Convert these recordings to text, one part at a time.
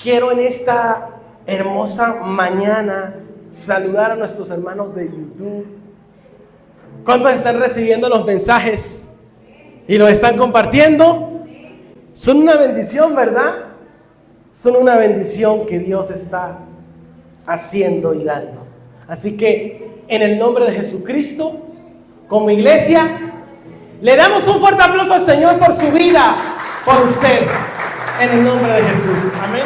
Quiero en esta hermosa mañana saludar a nuestros hermanos de YouTube. ¿Cuántos están recibiendo los mensajes y los están compartiendo? Son una bendición, ¿verdad? Son una bendición que Dios está haciendo y dando. Así que en el nombre de Jesucristo, como iglesia, le damos un fuerte aplauso al Señor por su vida, por usted, en el nombre de Jesús. Amén.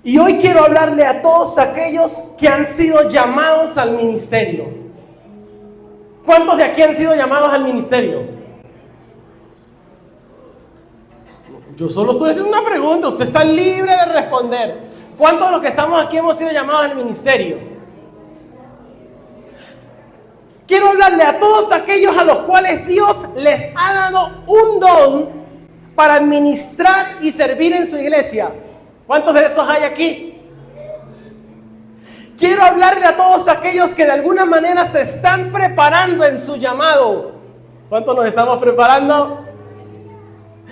Y hoy quiero hablarle a todos aquellos que han sido llamados al ministerio. ¿Cuántos de aquí han sido llamados al ministerio? Yo solo estoy haciendo una pregunta, usted está libre de responder. ¿Cuántos de los que estamos aquí hemos sido llamados al ministerio? Quiero hablarle a todos aquellos a los cuales Dios les ha dado un don para administrar y servir en su iglesia. ¿Cuántos de esos hay aquí? Quiero hablarle a todos aquellos que de alguna manera se están preparando en su llamado. ¿Cuántos nos estamos preparando?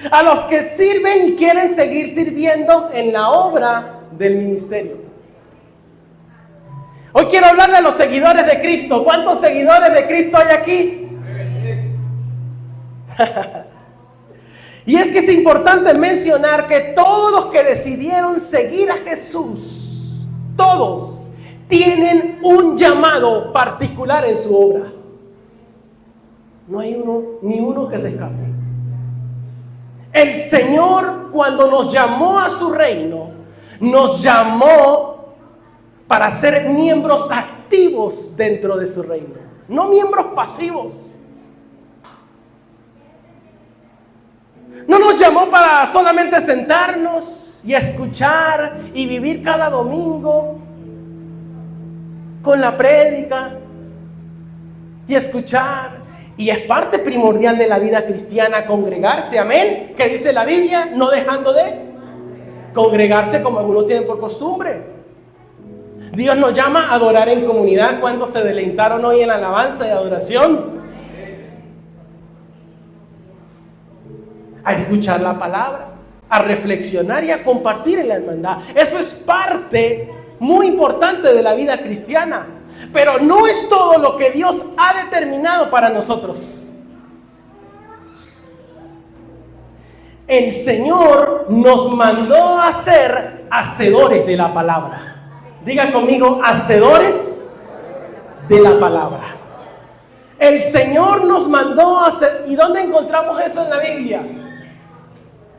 A los que sirven y quieren seguir sirviendo en la obra del ministerio. Hoy quiero hablarle a los seguidores de Cristo. ¿Cuántos seguidores de Cristo hay aquí? Y es que es importante mencionar que todos los que decidieron seguir a Jesús, todos tienen un llamado particular en su obra. No hay ni uno que se escape. El Señor, cuando nos llamó a su reino, nos llamó para ser miembros activos dentro de su reino, no miembros pasivos. No nos llamó para solamente sentarnos y escuchar y vivir cada domingo con la prédica y escuchar. Y es parte primordial de la vida cristiana congregarse, amén. ¿Qué dice la Biblia? No dejando de congregarse como algunos tienen por costumbre. Dios nos llama a adorar en comunidad. ¿Cuántos se deleitaron hoy en la alabanza y adoración? A escuchar la palabra, a reflexionar y a compartir en la hermandad. Eso es parte muy importante de la vida cristiana. Pero no es todo lo que Dios ha determinado para nosotros. El Señor nos mandó a ser hacedores de la palabra. Diga conmigo, hacedores de la palabra. El Señor nos mandó a hacer. ¿Y dónde encontramos eso en la Biblia?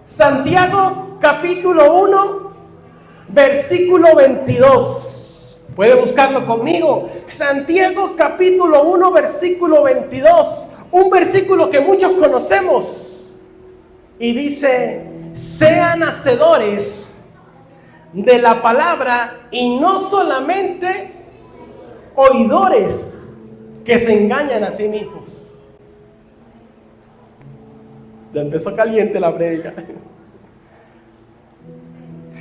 Santiago capítulo 1, versículo 22. Puede buscarlo conmigo. Santiago capítulo 1, versículo 22. Un versículo que muchos conocemos. Y dice, sean hacedores de la palabra y no solamente oidores que se engañan a sí mismos. Ya empezó caliente la prédica.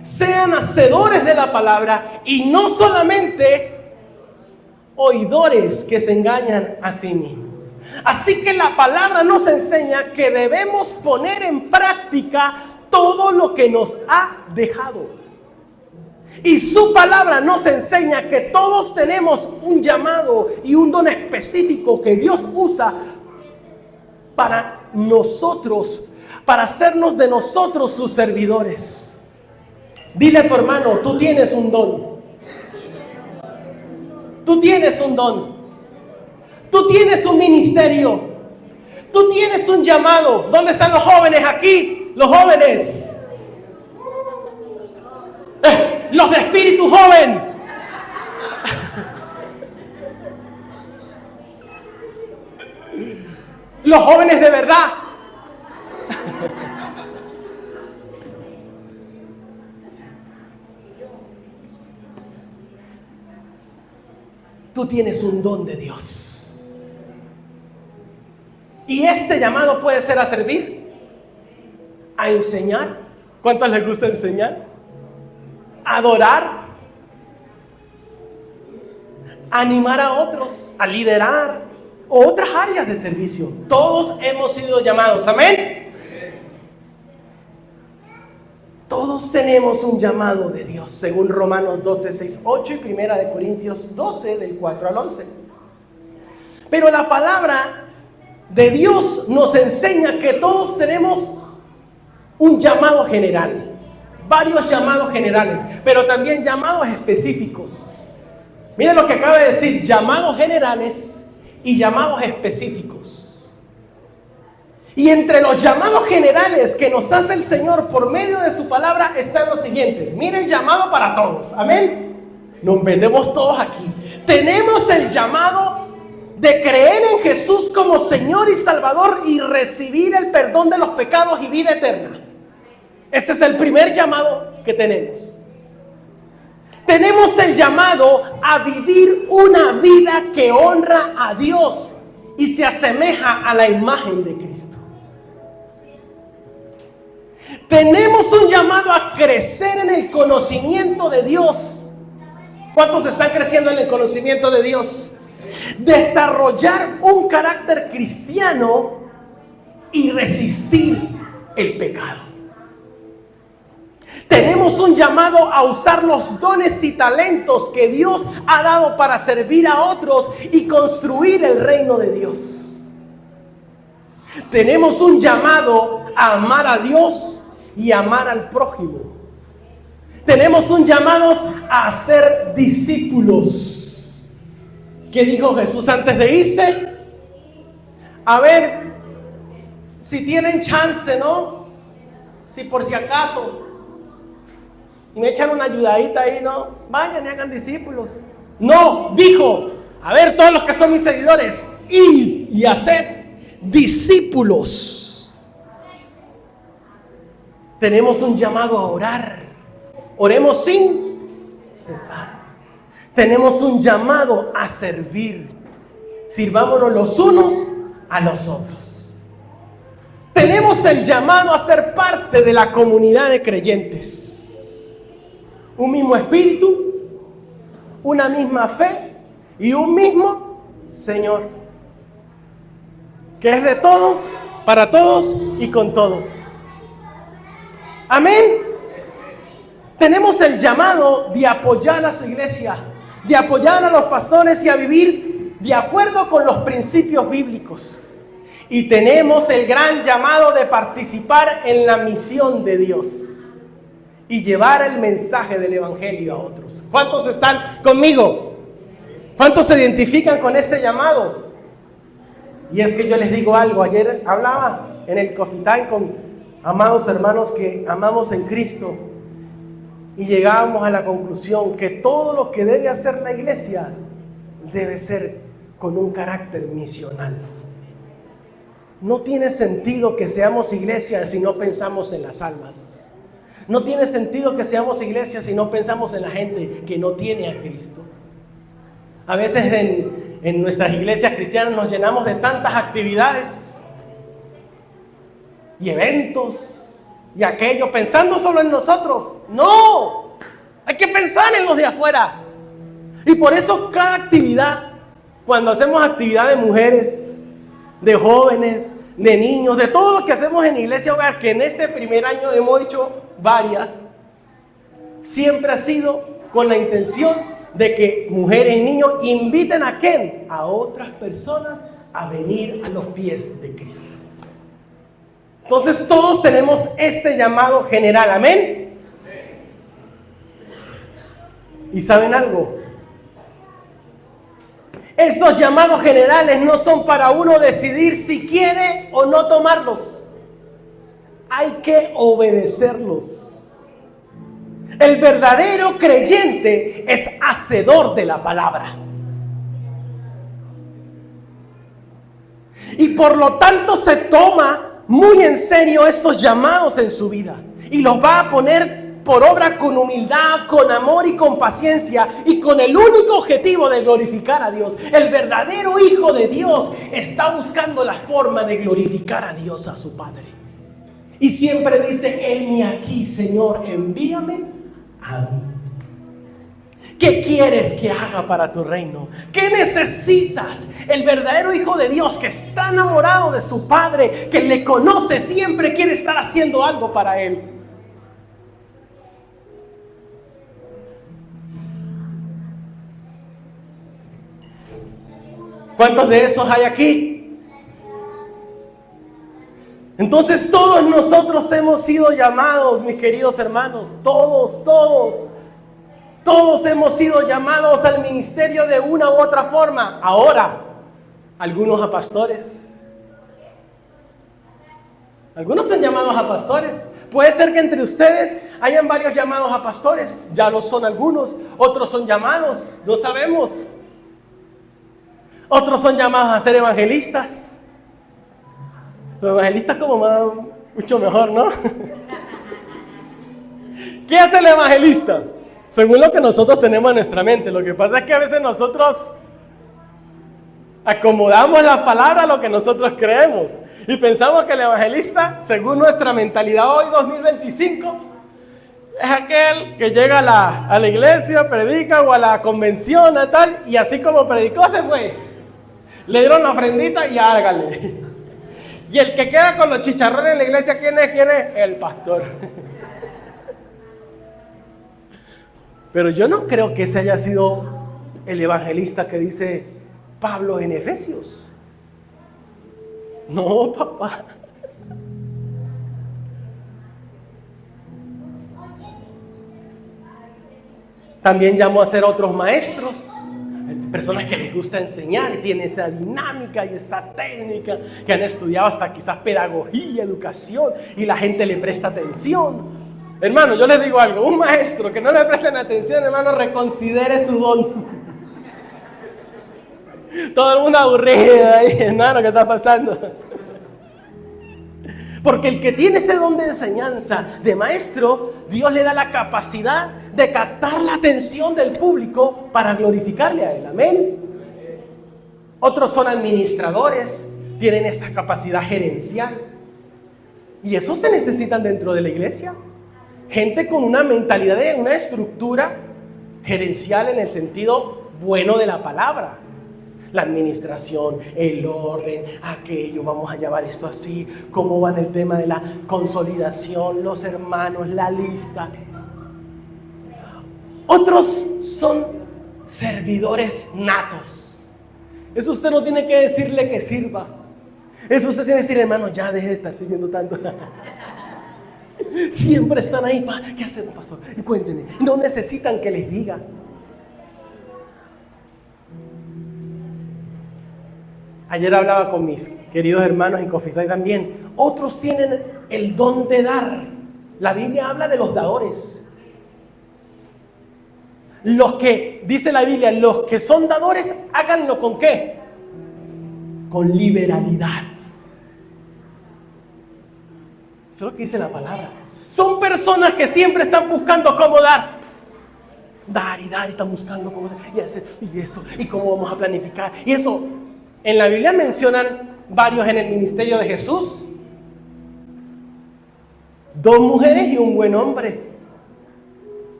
Sean hacedores de la palabra y no solamente oidores que se engañan a sí mismos. Así que la palabra nos enseña que debemos poner en práctica todo lo que nos ha dejado. Y su palabra nos enseña que todos tenemos un llamado y un don específico que Dios usa para nosotros, para hacernos de nosotros sus servidores. Dile a tu hermano, tú tienes un don. Tú tienes un don. Tú tienes un ministerio. Tú tienes un llamado. ¿Dónde están los jóvenes aquí? Los jóvenes. Los de espíritu joven. Los jóvenes de verdad. Tú tienes un don de Dios. Y este llamado puede ser a servir, a enseñar. ¿Cuántos les gusta enseñar? Adorar, animar a otros, a liderar, o otras áreas de servicio. Todos hemos sido llamados, amén. Todos Todos tenemos un llamado de Dios, según Romanos 12, 6, 8 y 1 Corintios 12, del 4 al 11. Pero la palabra de Dios nos enseña que todos tenemos un llamado general, varios llamados generales, pero también llamados específicos. Miren lo que acaba de decir, llamados generales y llamados específicos. Y entre los llamados generales que nos hace el Señor por medio de su palabra están los siguientes. Miren el llamado para todos, amén. Nos metemos todos aquí. Tenemos el llamado de creer en Jesús como Señor y Salvador y recibir el perdón de los pecados y vida eterna. Ese es el primer llamado que tenemos. Tenemos el llamado a vivir una vida que honra a Dios y se asemeja a la imagen de Cristo. Tenemos un llamado a crecer en el conocimiento de Dios. ¿Cuántos están creciendo en el conocimiento de Dios? Desarrollar un carácter cristiano y resistir el pecado. Tenemos un llamado a usar los dones y talentos que Dios ha dado para servir a otros y construir el reino de Dios. Tenemos un llamado a amar a Dios y amar al prójimo. Tenemos un llamado a ser discípulos. ¿Qué dijo Jesús antes de irse? A ver, si tienen chance, ¿no? Si por si acaso, y me echan una ayudadita ahí, ¿no? Vayan y hagan discípulos. No, dijo, a ver, todos los que son mis seguidores, id y haced discípulos. Tenemos un llamado a orar. Oremos sin cesar. Tenemos un llamado a servir. Sirvámonos los unos a los otros. Tenemos el llamado a ser parte de la comunidad de creyentes. Un mismo espíritu, una misma fe y un mismo Señor, que es de todos, para todos y con todos. Amén. Tenemos el llamado de apoyar a su iglesia, de apoyar a los pastores y a vivir de acuerdo con los principios bíblicos. Y tenemos el gran llamado de participar en la misión de Dios y llevar el mensaje del evangelio a otros. ¿Cuántos están conmigo? ¿Cuántos se identifican con este llamado? Y es que yo les digo algo. Ayer hablaba en el Coffee Time con amados hermanos que amamos en Cristo y llegábamos a la conclusión que todo lo que debe hacer la iglesia debe ser con un carácter misional. No tiene sentido que seamos iglesia si no pensamos en las almas. No tiene sentido que seamos iglesia si no pensamos en la gente que no tiene a Cristo. A veces en nuestras iglesias cristianas nos llenamos de tantas actividades y eventos y aquello, pensando solo en nosotros. No, hay que pensar en los de afuera. Y por eso cada actividad, cuando hacemos actividad de mujeres, de jóvenes, de niños, de todo lo que hacemos en Iglesia Hogar, que en este primer año hemos hecho varias, siempre ha sido con la intención de que mujeres y niños inviten a ¿quién? A otras personas a venir a los pies de Cristo. Entonces todos tenemos este llamado general, ¿amén? ¿Y saben algo? Estos llamados generales no son para uno decidir si quiere o no tomarlos. Hay que obedecerlos. El verdadero creyente es hacedor de la palabra. Y por lo tanto se toma muy en serio estos llamados en su vida y los va a poner por obra con humildad, con amor y con paciencia y con el único objetivo de glorificar a Dios. El verdadero Hijo de Dios está buscando la forma de glorificar a Dios, a su Padre. Y siempre dice, heme aquí, Señor, envíame a mí. ¿Qué quieres que haga para tu reino? ¿Qué necesitas? El verdadero Hijo de Dios que está enamorado de su Padre, que le conoce, siempre quiere estar haciendo algo para Él. ¿Cuántos de esos hay aquí? Entonces todos nosotros hemos sido llamados, mis queridos hermanos, todos hemos sido llamados al ministerio de una u otra forma. Ahora, algunos a pastores. Algunos son llamados a pastores. Puede ser que entre ustedes hayan varios llamados a pastores. Ya lo son algunos. Otros son llamados. No sabemos. Otros son llamados a ser evangelistas. Los evangelistas como mucho mejor, ¿no? ¿Qué hace el evangelista? Según lo que nosotros tenemos en nuestra mente. Lo que pasa es que a veces nosotros acomodamos la palabra a lo que nosotros creemos. Y pensamos que el evangelista, según nuestra mentalidad hoy, 2025, es aquel que llega a la iglesia, predica o a la convención a tal, y así como predicó se fue. Le dieron la ofrendita y hágale. Y el que queda con los chicharrones en la iglesia, ¿quién es? El pastor. Pero yo no creo que ese haya sido el evangelista que dice Pablo en Efesios. No, papá. También llamó a ser otros maestros, personas que les gusta enseñar y tienen esa dinámica y esa técnica, que han estudiado hasta quizás pedagogía, educación, y la gente le presta atención. Hermano, yo les digo algo, un maestro que no le presten atención, hermano, reconsidere su don. Todo el mundo aburrido ahí, hermano, ¿qué está pasando? Porque el que tiene ese don de enseñanza, de maestro, Dios le da la capacidad de captar la atención del público para glorificarle a Él. Amén. Otros son administradores, tienen esa capacidad gerencial. Y eso se necesitan dentro de la iglesia. Gente con una mentalidad de una estructura gerencial en el sentido bueno de la palabra. La administración, el orden, aquello, vamos a llevar esto así, cómo va en el tema de la consolidación, los hermanos, la lista. Otros son servidores natos. Eso usted no tiene que decirle que sirva. Eso usted tiene que decir, hermano, ya deje de estar sirviendo tanto. Siempre están ahí. ¿Qué hacemos, pastor? Y cuéntenme. No necesitan que les diga. Ayer hablaba con mis queridos hermanos en Coffee Time también. Otros tienen el don de dar. La Biblia habla de los dadores. Los que, dice la Biblia, los que son dadores, háganlo ¿con qué? Con liberalidad. Eso es lo que dice la palabra. Son personas que siempre están buscando cómo dar. Dar y dar, y están buscando cómo hacer, y hacer, y esto, y cómo vamos a planificar. Y eso, en la Biblia mencionan varios en el ministerio de Jesús. 2 mujeres y un buen hombre.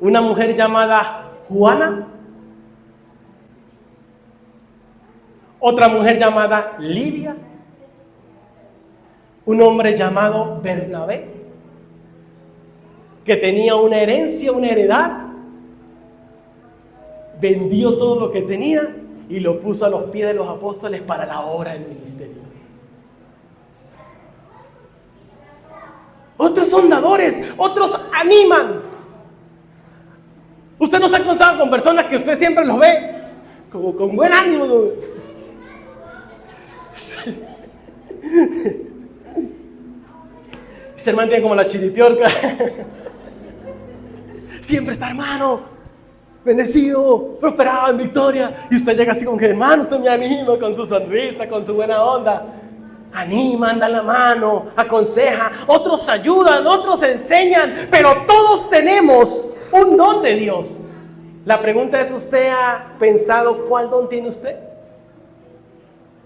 Una mujer llamada Juana. Otra mujer llamada Lidia. Un hombre llamado Bernabé, que tenía una herencia, una heredad. Vendió todo lo que tenía y lo puso a los pies de los apóstoles para la obra del ministerio. Otros son dadores, otros animan. Usted no se ha encontrado con personas que usted siempre los ve como con buen ánimo. Se mantiene como la chiripiorca. Siempre está, hermano, bendecido, prosperado, en victoria. Y usted llega así como que, hermano, usted me anima con su sonrisa, con su buena onda. Anima, anda la mano, aconseja. Otros ayudan, otros enseñan. Pero todos tenemos un don de Dios. La pregunta es, ¿usted ha pensado cuál don tiene usted?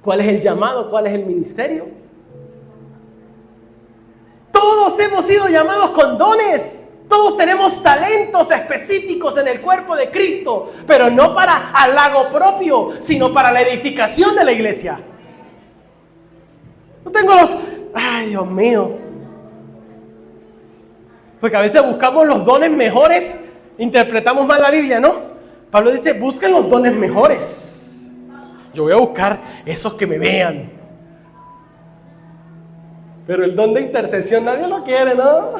¿Cuál es el llamado? ¿Cuál es el ministerio? Todos hemos sido llamados con dones. Todos tenemos talentos específicos en el cuerpo de Cristo, pero no para halago propio, sino para la edificación de la iglesia. No tengo los... Ay, Dios mío. Porque a veces buscamos los dones mejores, interpretamos mal la Biblia, ¿no? Pablo dice, busquen los dones mejores. Yo voy a buscar esos que me vean. Pero el don de intercesión nadie lo quiere, ¿no?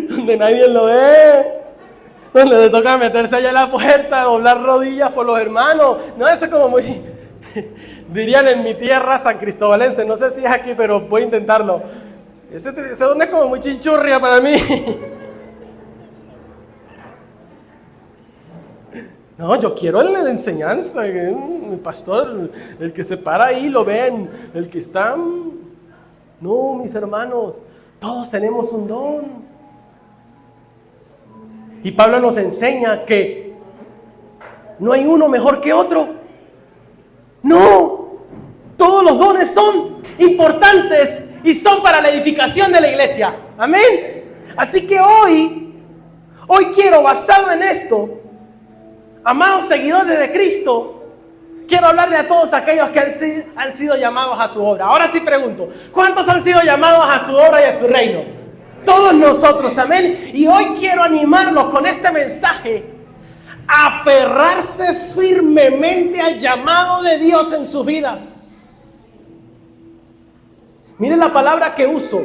Donde nadie lo ve. Donde le toca meterse allá a la puerta, doblar rodillas por los hermanos. No, eso es como muy... Dirían en mi tierra san cristobalense, no sé si es aquí, pero voy a intentarlo. Ese don es como muy chinchurria para mí. No, yo quiero la enseñanza, el pastor, el que se para ahí, lo ven, el que está... No, mis hermanos, todos tenemos un don. Y Pablo nos enseña que no hay uno mejor que otro. No, todos los dones son importantes y son para la edificación de la iglesia. Amén. Así que hoy quiero, basado en esto, amados seguidores de Cristo, quiero hablarle a todos aquellos que han sido llamados a su obra. Ahora sí pregunto, ¿cuántos han sido llamados a su obra y a su reino? Todos nosotros, amén. Y hoy quiero animarlos con este mensaje a aferrarse firmemente al llamado de Dios en sus vidas. Miren la palabra que uso,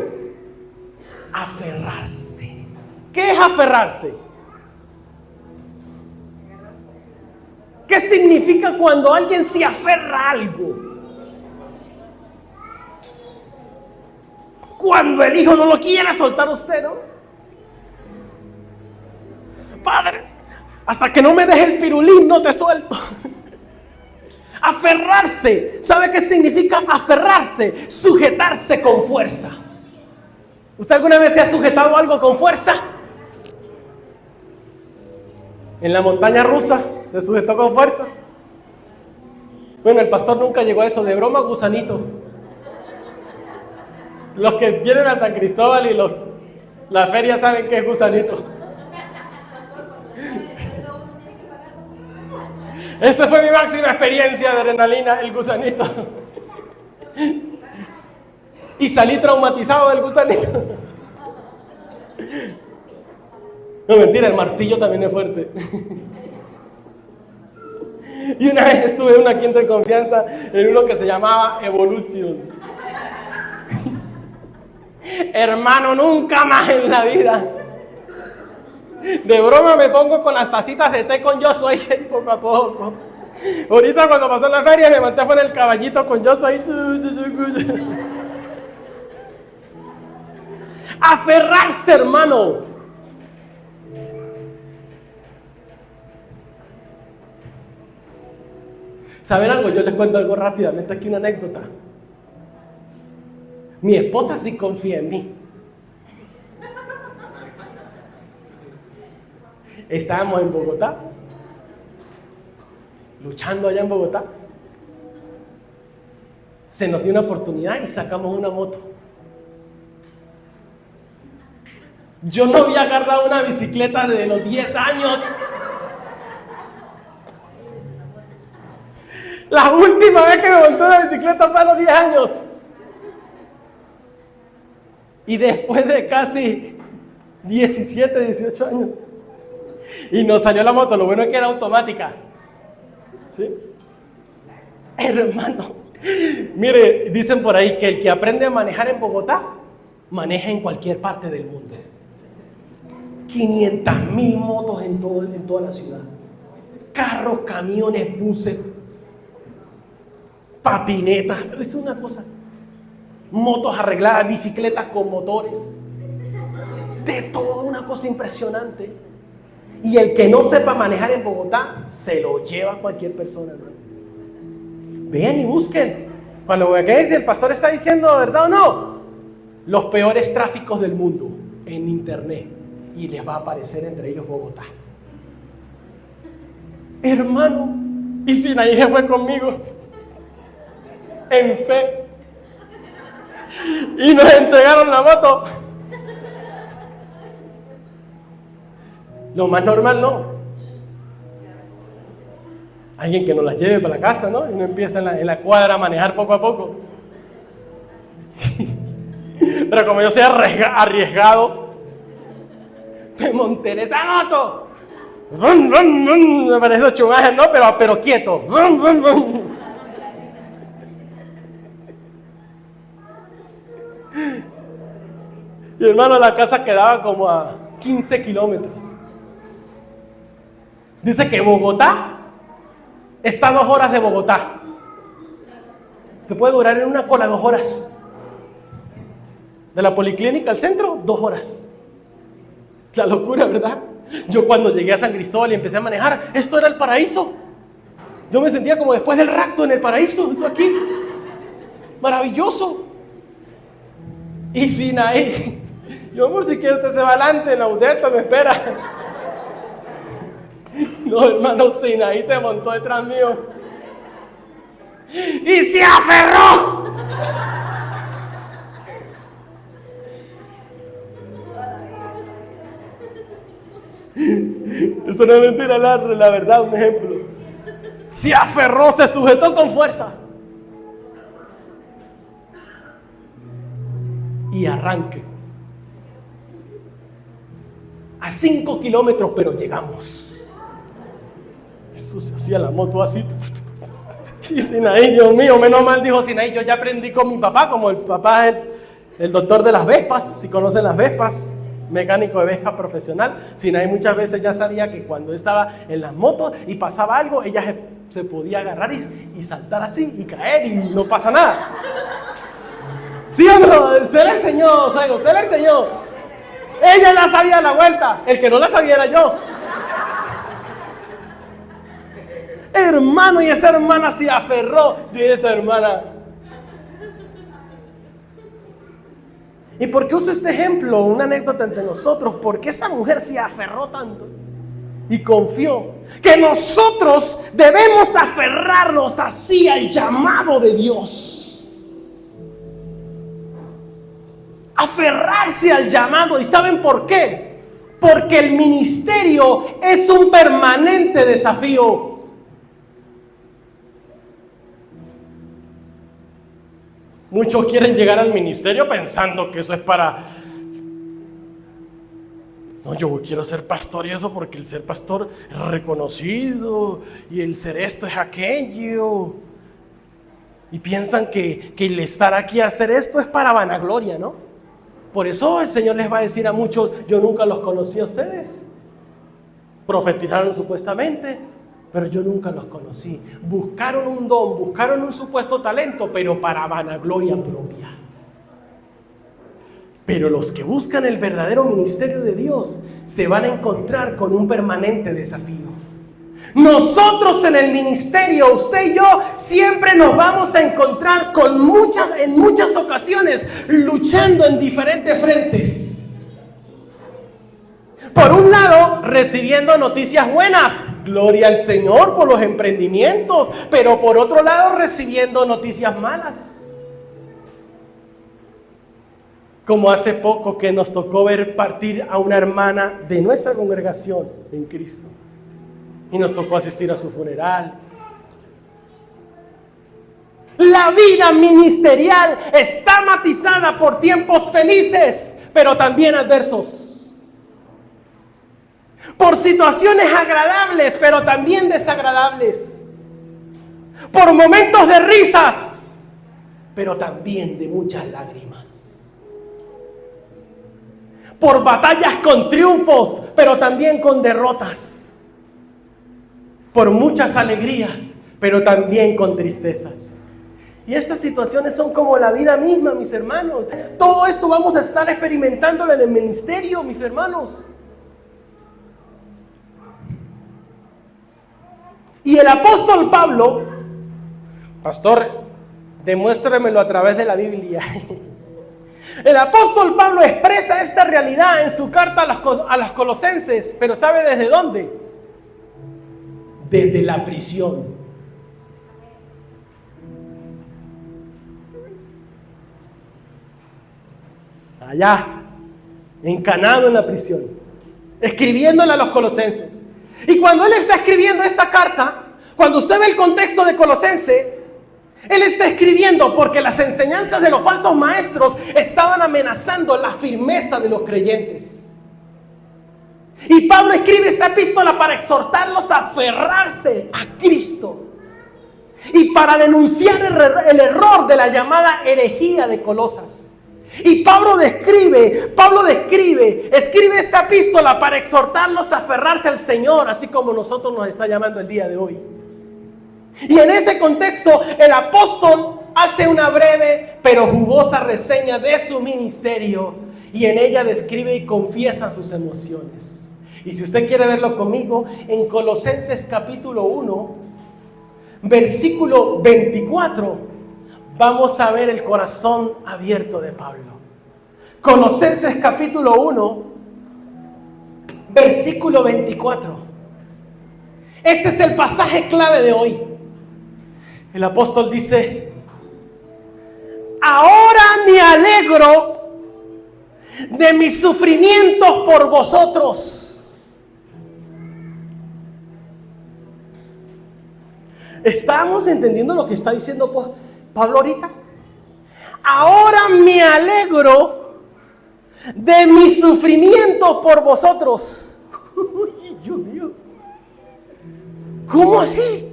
aferrarse. ¿Qué es aferrarse? ¿Qué significa cuando alguien se aferra a algo? Cuando el hijo no lo quiere soltar a usted, ¿no? Padre, hasta que no me deje el pirulín no te suelto. Aferrarse. ¿Sabe qué significa aferrarse? Sujetarse con fuerza. ¿Usted alguna vez se ha sujetado algo con fuerza? En la montaña rusa se sujetó con fuerza. Bueno, el pastor nunca llegó a eso, de broma, gusanito. Los que vienen a San Cristóbal y la feria saben que es gusanito. Esa fue mi máxima experiencia de adrenalina, el gusanito. Y salí traumatizado del gusanito. No, mentira, el martillo también es fuerte. Y una vez estuve en una quinta de confianza en uno que se llamaba Evolution. Hermano, nunca más en la vida. De broma me pongo con las tacitas de té con Yo Soy poco a poco. Ahorita cuando pasó la feria me monté con el caballito con Yo Soy. Aferrarse, hermano. ¿Saben algo? Yo les cuento algo rápidamente aquí, una anécdota. Mi esposa sí confía en mí. Estábamos en Bogotá, luchando allá en Bogotá. Se nos dio una oportunidad y sacamos una moto. Yo no había agarrado una bicicleta desde los 10 años. La última vez que me monté una bicicleta fue a los 10 años. Y después de casi 17, 18 años. Y nos salió la moto, lo bueno es que era automática. ¿Sí? Hermano, mire, dicen por ahí que el que aprende a manejar en Bogotá, maneja en cualquier parte del mundo. 500,000 motos en toda la ciudad. Carros, camiones, buses, patinetas, es una cosa. Motos arregladas, bicicletas con motores. De todo, una cosa impresionante. Y el que no sepa manejar en Bogotá, se lo lleva cualquier persona, ¿no? Vean y busquen. Cuando vean si el pastor está diciendo verdad o no, los peores tráficos del mundo en internet. Y les va a aparecer entre ellos Bogotá. Hermano, y si Naye fue conmigo en fe y nos entregaron la moto. Lo más normal, ¿no? Alguien que nos las lleve para la casa, ¿no? Y uno empieza en la cuadra a manejar poco a poco. Pero como yo soy arriesgado, me monté en esa moto. Vum, vum, vum. Me parece chumaje, ¿no? Pero quieto. Vum, vum, vum. Y hermano, la casa quedaba como a 15 kilómetros. Dice que Bogotá está a 2 horas de Bogotá. Te puede durar en una cola 2 horas. De la policlínica al centro, 2 horas. La locura, ¿verdad? Yo cuando llegué a San Cristóbal y empecé a manejar, esto era el paraíso. Yo me sentía como después del rapto en el paraíso. Eso aquí, maravilloso. Y Sinaí, yo por si quiero usted se va adelante, en la buseta me espera. No, hermano, Sinaí se montó detrás mío y se aferró. Eso no es mentira, la verdad, un ejemplo. Se aferró, se sujetó con fuerza. Y arranque. A 5 kilómetros, pero llegamos. Eso se hacía la moto así. Y Sinaí, Dios mío, menos mal dijo Sinaí, yo ya aprendí con mi papá, como el papá es el doctor de las Vespas, si conocen las Vespas, mecánico de Vespa profesional. Sinaí muchas veces ya sabía que cuando estaba en las motos y pasaba algo, ella se podía agarrar y saltar así y caer y no pasa nada. ¿Sí o no? Usted le enseñó, o sea, usted le enseñó. Ella la sabía la vuelta, el que no la sabía era yo. Hermano, y esa hermana se aferró. Y esta hermana. ¿Y por qué uso este ejemplo? Una anécdota entre nosotros. Porque esa mujer se aferró tanto y confió que nosotros debemos aferrarnos así al llamado de Dios. Aferrarse al llamado. ¿Y saben por qué? Porque el ministerio es un permanente desafío. Muchos quieren llegar al ministerio pensando que eso es para... No, yo quiero ser pastor y eso porque el ser pastor es reconocido y el ser esto es aquello. Y piensan que el estar aquí a hacer esto es para vanagloria, ¿no? Por eso el Señor les va a decir a muchos, yo nunca los conocí a ustedes. Profetizaron supuestamente, pero yo nunca los conocí. Buscaron un don, buscaron un supuesto talento, pero para vanagloria propia. Pero los que buscan el verdadero ministerio de Dios se van a encontrar con un permanente desafío. Nosotros en el ministerio, usted y yo, siempre nos vamos a encontrar en muchas ocasiones luchando en diferentes frentes. Por un lado, recibiendo noticias buenas, gloria al Señor por los emprendimientos, pero por otro lado, recibiendo noticias malas. Como hace poco que nos tocó ver partir a una hermana de nuestra congregación en Cristo. Y nos tocó asistir a su funeral. La vida ministerial está matizada por tiempos felices, pero también adversos. Por situaciones agradables, pero también desagradables. Por momentos de risas, pero también de muchas lágrimas. Por batallas con triunfos, pero también con derrotas. Por muchas alegrías, pero también con tristezas. Y estas situaciones son como la vida misma, mis hermanos. Todo esto vamos a estar experimentándolo en el ministerio, mis hermanos. Y el apóstol Pablo, pastor, demuéstremelo a través de la Biblia. El apóstol Pablo expresa esta realidad en su carta a los Colosenses, pero ¿sabe desde dónde? Desde la prisión. Allá, encanado en la prisión, escribiéndole a los colosenses. Y cuando él está escribiendo esta carta, cuando usted ve el contexto de Colosense, él está escribiendo porque las enseñanzas de los falsos maestros estaban amenazando la firmeza de los creyentes. Y Pablo escribe esta epístola para exhortarlos a aferrarse a Cristo y para denunciar el error de la llamada herejía de Colosas. Y escribe esta epístola para exhortarlos a aferrarse al Señor, así como nosotros nos está llamando el día de hoy. Y en ese contexto, el apóstol hace una breve pero jugosa reseña de su ministerio y en ella describe y confiesa sus emociones. Y si usted quiere verlo conmigo, en Colosenses capítulo 1, versículo 24, vamos a ver el corazón abierto de Pablo. Colosenses capítulo 1, versículo 24. Este es el pasaje clave de hoy. El apóstol dice: ahora me alegro de mis sufrimientos por vosotros. ¿Estamos entendiendo lo que está diciendo Pablo ahorita? Ahora me alegro de mis sufrimientos por vosotros. Uy, Dios mío. ¿Cómo así?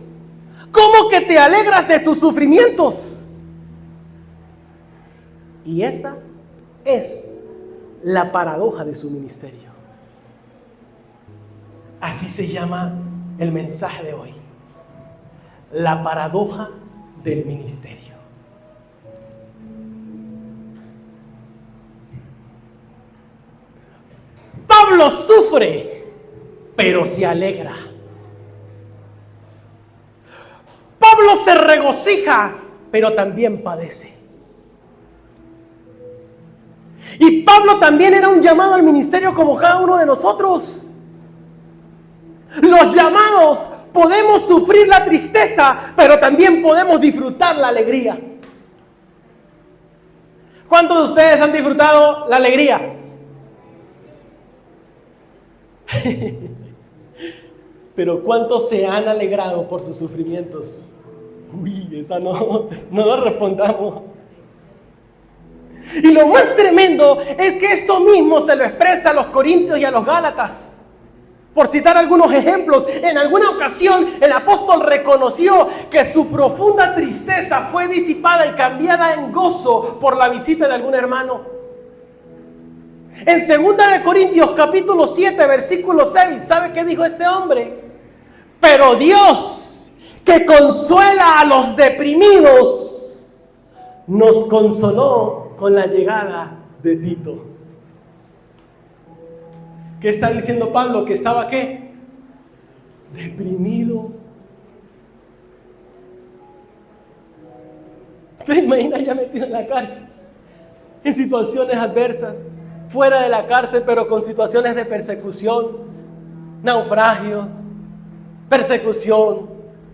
¿Cómo que te alegras de tus sufrimientos? Y esa es la paradoja de su ministerio. Así se llama el mensaje de hoy. La paradoja del ministerio. Pablo sufre, pero se alegra. Pablo se regocija, pero también padece. Y Pablo también era un llamado al ministerio como cada uno de nosotros. Los llamados podemos sufrir la tristeza, pero también podemos disfrutar la alegría. ¿Cuántos de ustedes han disfrutado la alegría? Pero ¿cuántos se han alegrado por sus sufrimientos? Uy, esa no la respondamos. Y lo más tremendo es que esto mismo se lo expresa a los Corintios y a los Gálatas. Por citar algunos ejemplos, en alguna ocasión el apóstol reconoció que su profunda tristeza fue disipada y cambiada en gozo por la visita de algún hermano. En 2 Corintios capítulo 7, versículo 6, ¿sabe qué dijo este hombre? Pero Dios, que consuela a los deprimidos, nos consoló con la llegada de Tito. ¿Qué está diciendo Pablo? ¿Que estaba qué? Deprimido. ¿Se imagina ya metido en la cárcel? En situaciones adversas, fuera de la cárcel, pero con situaciones de persecución, naufragio, persecución,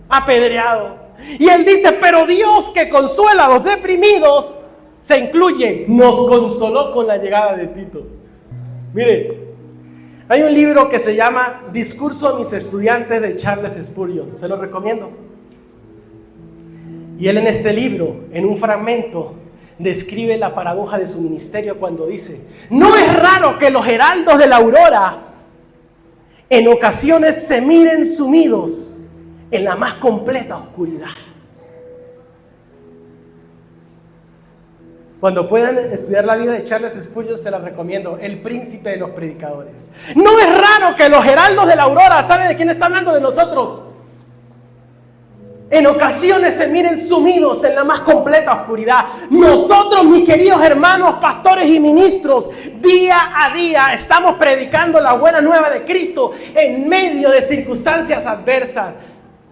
apedreado. Y él dice, pero Dios que consuela a los deprimidos, se incluye, nos consoló con la llegada de Tito. Mire, hay un libro que se llama Discurso a mis estudiantes de Charles Spurgeon, se lo recomiendo. Y él en este libro, en un fragmento, describe la paradoja de su ministerio cuando dice: no es raro que los heraldos de la aurora en ocasiones se miren sumidos en la más completa oscuridad. Cuando puedan estudiar la vida de Charles Spurgeon, se la recomiendo, el príncipe de los predicadores. No es raro que los heraldos de la aurora, ¿sabe de quién está hablando? De nosotros. En ocasiones se miren sumidos en la más completa oscuridad. Nosotros, mis queridos hermanos, pastores y ministros, día a día estamos predicando la buena nueva de Cristo en medio de circunstancias adversas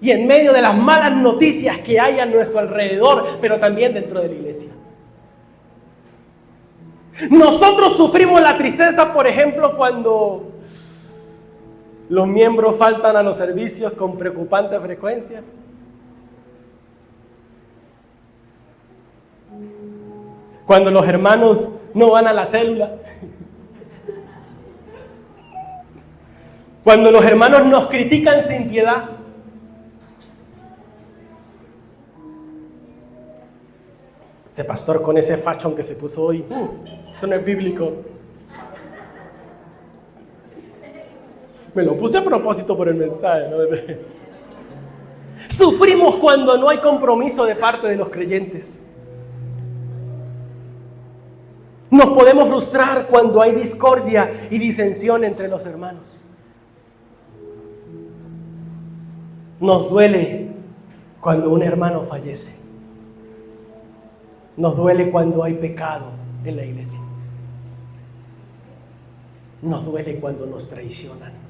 y en medio de las malas noticias que hay a nuestro alrededor, pero también dentro de la iglesia. Nosotros sufrimos la tristeza, por ejemplo, cuando los miembros faltan a los servicios con preocupante frecuencia. Cuando los hermanos no van a la célula. Cuando los hermanos nos critican sin piedad. Ese pastor con ese fashion que se puso hoy, eso no es bíblico. Me lo puse a propósito por el mensaje, ¿no? Sufrimos cuando no hay compromiso de parte de los creyentes. Nos podemos frustrar cuando hay discordia y disensión entre los hermanos. Nos duele cuando un hermano fallece. Nos duele cuando hay pecado en la iglesia. Nos duele cuando nos traicionan.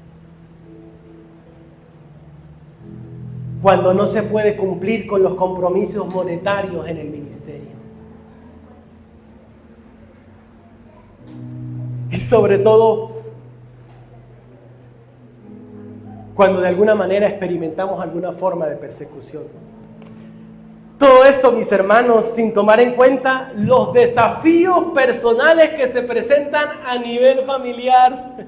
Cuando no se puede cumplir con los compromisos monetarios en el ministerio. Y sobre todo, cuando de alguna manera experimentamos alguna forma de persecución. Todo esto, mis hermanos, sin tomar en cuenta los desafíos personales que se presentan a nivel familiar.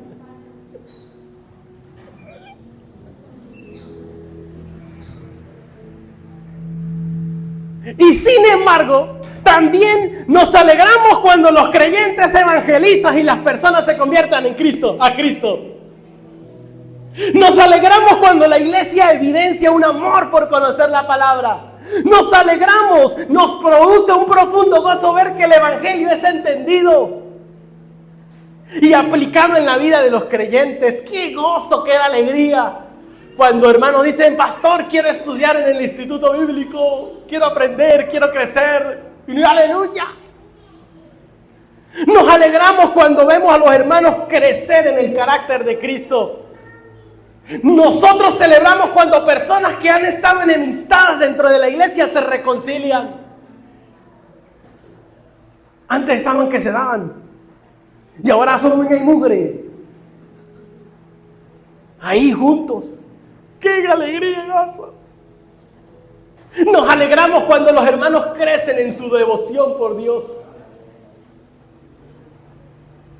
Y sin embargo, también nos alegramos cuando los creyentes evangelizan y las personas se conviertan en Cristo, a Cristo. Nos alegramos cuando la iglesia evidencia un amor por conocer la palabra. Nos alegramos, nos produce un profundo gozo ver que el evangelio es entendido y aplicado en la vida de los creyentes. ¡Qué gozo, qué alegría! Cuando hermanos dicen, pastor, quiero estudiar en el instituto bíblico, quiero aprender, quiero crecer. Y aleluya. Nos alegramos cuando vemos a los hermanos crecer en el carácter de Cristo. Nosotros celebramos cuando personas que han estado enemistadas dentro de la iglesia se reconcilian. Antes estaban que se daban y ahora son uña y mugre. Ahí juntos. ¡Qué alegría y gozo! Nos alegramos cuando los hermanos crecen en su devoción por Dios.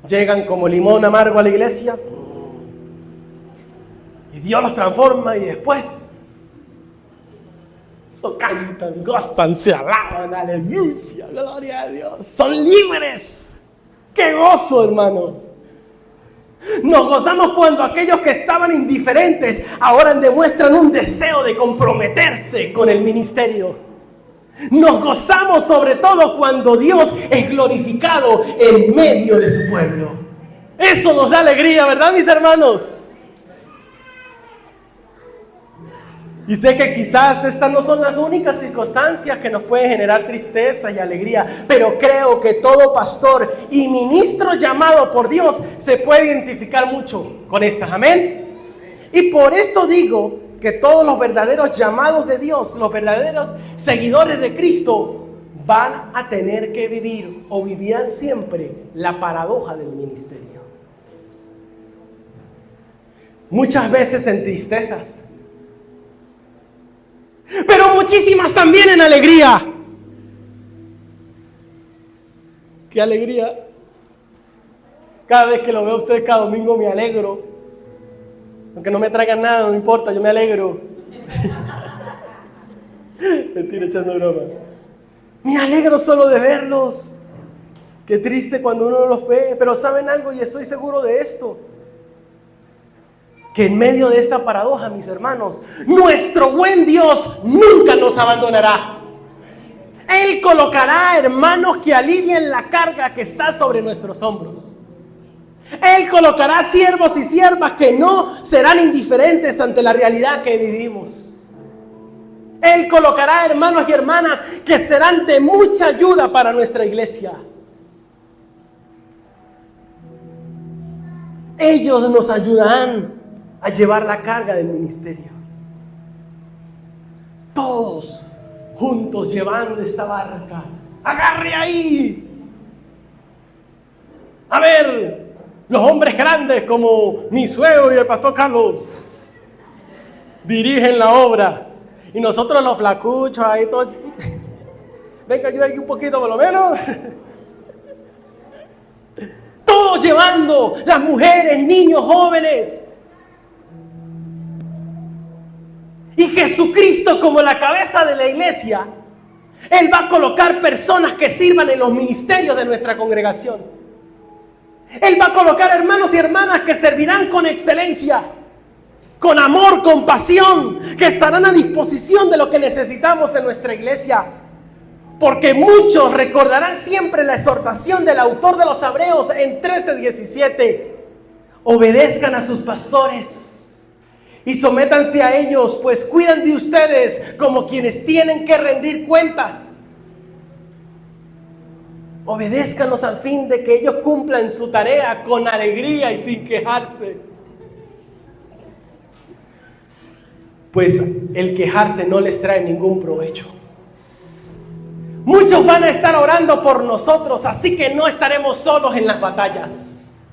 Llegan como limón amargo a la iglesia y Dios los transforma y después cantan, gozan, se alaban, aleluya, gloria a Dios. Son libres. ¡Qué gozo, hermanos! Nos gozamos cuando aquellos que estaban indiferentes ahora demuestran un deseo de comprometerse con el ministerio. Nos gozamos sobre todo cuando Dios es glorificado en medio de su pueblo. Eso nos da alegría, ¿verdad, mis hermanos? Y sé que quizás estas no son las únicas circunstancias que nos pueden generar tristeza y alegría, pero creo que todo pastor y ministro llamado por Dios se puede identificar mucho con estas. Amén. Y por esto digo que todos los verdaderos llamados de Dios, los verdaderos seguidores de Cristo, van a tener que vivir o vivirán siempre la paradoja del ministerio. Muchas veces en tristezas, pero muchísimas también en alegría. ¡Qué alegría! Cada vez que lo veo a ustedes cada domingo me alegro. Aunque no me traigan nada, no importa, yo me alegro. Mentira, echando broma. Me alegro solo de verlos. Qué triste cuando uno no los ve. Pero ¿saben algo? Y estoy seguro de esto. Que en medio de esta paradoja, mis hermanos, nuestro buen Dios nunca nos abandonará. Él colocará hermanos que alivien la carga que está sobre nuestros hombros. Él colocará siervos y siervas que no serán indiferentes ante la realidad que vivimos. Él colocará hermanos y hermanas que serán de mucha ayuda para nuestra iglesia. Ellos nos ayudarán a llevar la carga del ministerio. Todos juntos llevando esta barca. ¡Agarre ahí! A ver, los hombres grandes como mi suegro y el pastor Carlos dirigen la obra. Y nosotros los flacuchos ahí todos. Venga, yo aquí un poquito por lo menos. Todos llevando, las mujeres, niños, jóvenes. Y Jesucristo como la cabeza de la iglesia, Él va a colocar personas que sirvan en los ministerios de nuestra congregación. Él va a colocar hermanos y hermanas que servirán con excelencia. con amor, con pasión, que estarán a disposición de lo que necesitamos en nuestra iglesia. Porque muchos recordarán siempre la exhortación del autor de los Hebreos en 13:17. Obedezcan a sus pastores y sométanse a ellos, pues cuidan de ustedes como quienes tienen que rendir cuentas. Obedézcanlos al fin de que ellos cumplan su tarea con alegría y sin quejarse. Pues el quejarse no les trae ningún provecho. Muchos van a estar orando por nosotros, así que no estaremos solos en las batallas.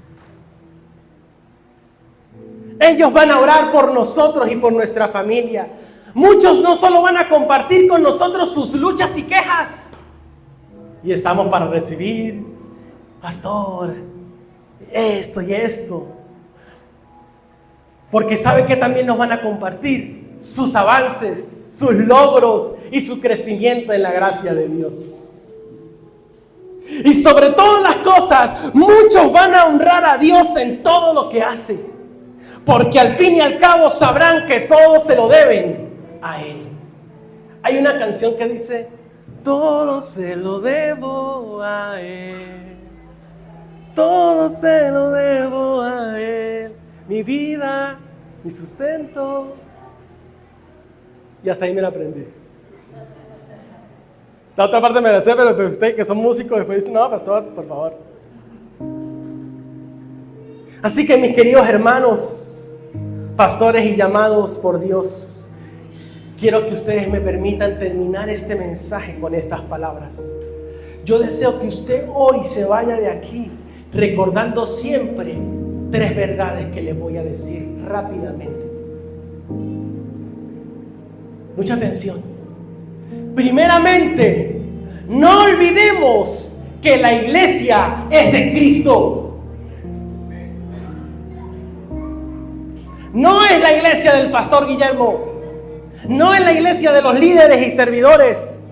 Ellos van a orar por nosotros y por nuestra familia. Muchos no solo van a compartir con nosotros sus luchas y quejas. Y estamos para recibir, pastor, esto y esto. Porque sabe que también nos van a compartir sus avances, sus logros y su crecimiento en la gracia de Dios. Y sobre todas las cosas, muchos van a honrar a Dios en todo lo que hacen. Porque al fin y al cabo sabrán que todo se lo deben a Él. Hay una canción que dice: todo se lo debo a Él. Todo se lo debo a Él. Mi vida, mi sustento. Y hasta ahí me la aprendí. La otra parte me la sé, pero ustedes que son músicos después dicen: no, pastor, por favor. Así que mis queridos hermanos, pastores y llamados por Dios, quiero que ustedes me permitan terminar este mensaje con estas palabras. Yo deseo que usted hoy se vaya de aquí recordando siempre 3 verdades que les voy a decir rápidamente. Mucha atención. Primeramente, no olvidemos que la iglesia es de Cristo. No es la iglesia del pastor Guillermo. No es la iglesia de los líderes y servidores.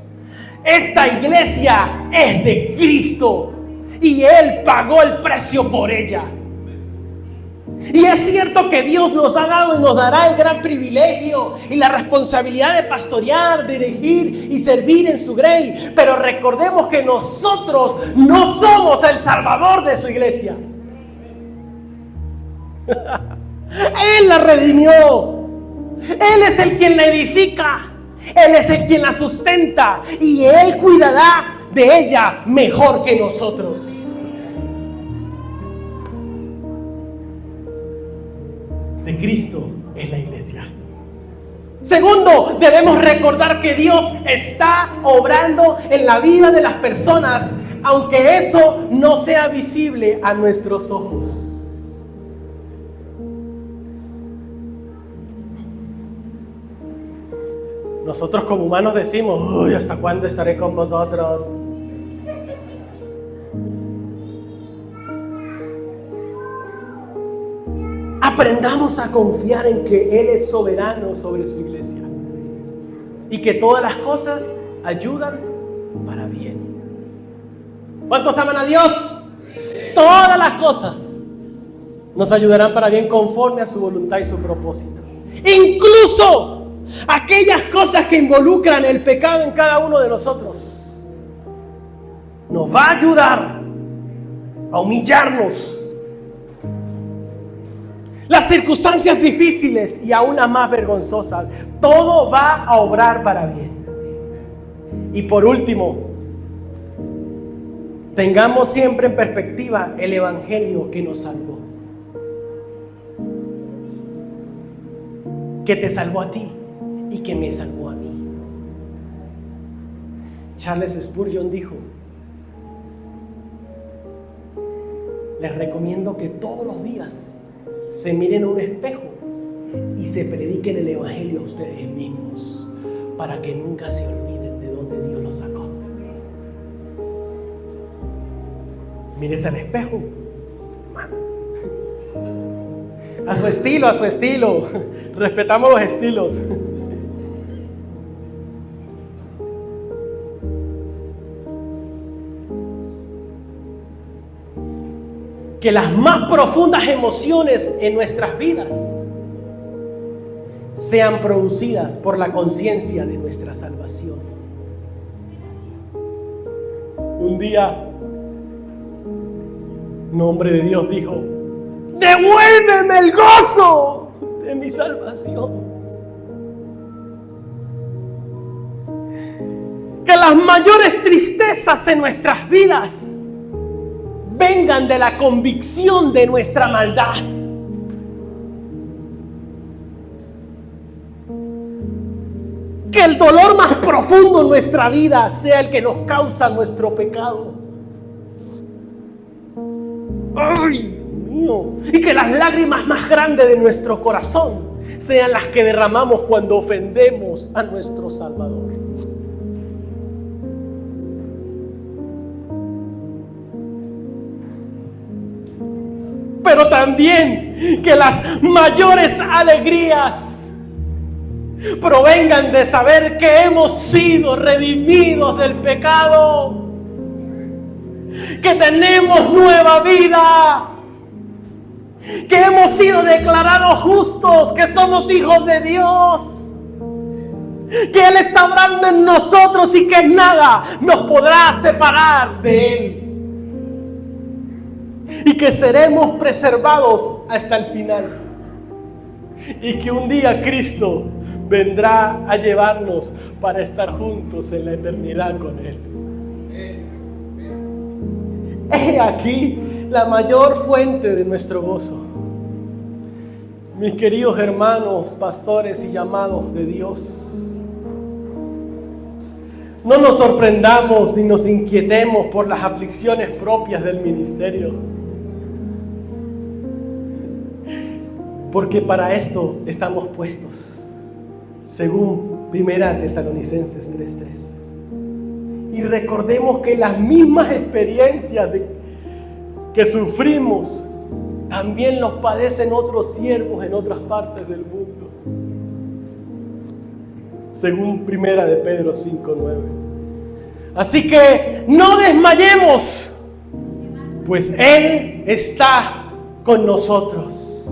Esta iglesia es de Cristo. Y Él pagó el precio por ella. Y es cierto que Dios nos ha dado y nos dará el gran privilegio y la responsabilidad de pastorear, dirigir y servir en su grey. Pero recordemos que nosotros no somos el salvador de su iglesia. Él la redimió. Él es el quien la edifica. Él es el quien la sustenta. Y Él cuidará de ella mejor que nosotros. De Cristo es la iglesia. Segundo, debemos recordar que Dios está obrando en la vida de las personas, aunque eso no sea visible a nuestros ojos. Nosotros como humanos decimos: uy, ¿hasta cuándo estaré con vosotros? Aprendamos a confiar en que Él es soberano sobre su iglesia y que todas las cosas ayudan para bien. ¿Cuántos aman a Dios? Todas las cosas nos ayudarán para bien conforme a su voluntad y su propósito. Incluso aquellas cosas que involucran el pecado en cada uno de nosotros. Nos va a ayudar a humillarnos. Las circunstancias difíciles y aún las más vergonzosas, todo va a obrar para bien. Y por último, tengamos siempre en perspectiva el evangelio que nos salvó, que te salvó a ti y que me salvó a mí. Charles Spurgeon dijo: les recomiendo que todos los días se miren en un espejo y se prediquen el evangelio a ustedes mismos, para que nunca se olviden de dónde Dios los sacó. Mírese al espejo, hermano. A su estilo, a su estilo. Respetamos los estilos. Que las más profundas emociones en nuestras vidas sean producidas por la conciencia de nuestra salvación. Un día, un hombre de Dios dijo: devuélveme el gozo de mi salvación. Que las mayores tristezas en nuestras vidas vengan de la convicción de nuestra maldad. Que el dolor más profundo en nuestra vida sea el que nos causa nuestro pecado. ¡Ay, Dios mío! Y que las lágrimas más grandes de nuestro corazón sean las que derramamos cuando ofendemos a nuestro Salvador. Pero también que las mayores alegrías provengan de saber que hemos sido redimidos del pecado, que tenemos nueva vida, que hemos sido declarados justos, que somos hijos de Dios, que Él está obrando en nosotros y que nada nos podrá separar de Él, y que seremos preservados hasta el final, y que un día Cristo vendrá a llevarnos para estar juntos en la eternidad con Él. He aquí la mayor fuente de nuestro gozo. Mis queridos hermanos, pastores y llamados de Dios, no nos sorprendamos ni nos inquietemos por las aflicciones propias del ministerio, porque para esto estamos puestos, según 1 Tesalonicenses 3:3. Y recordemos que las mismas experiencias que sufrimos también los padecen otros siervos en otras partes del mundo, según 1 de Pedro 5:9. Así que no desmayemos, pues Él está con nosotros.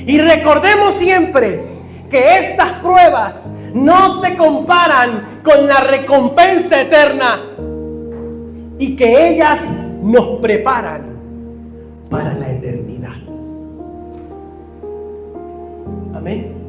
Y recordemos siempre que estas pruebas no se comparan con la recompensa eterna y que ellas nos preparan para la eternidad. Amén.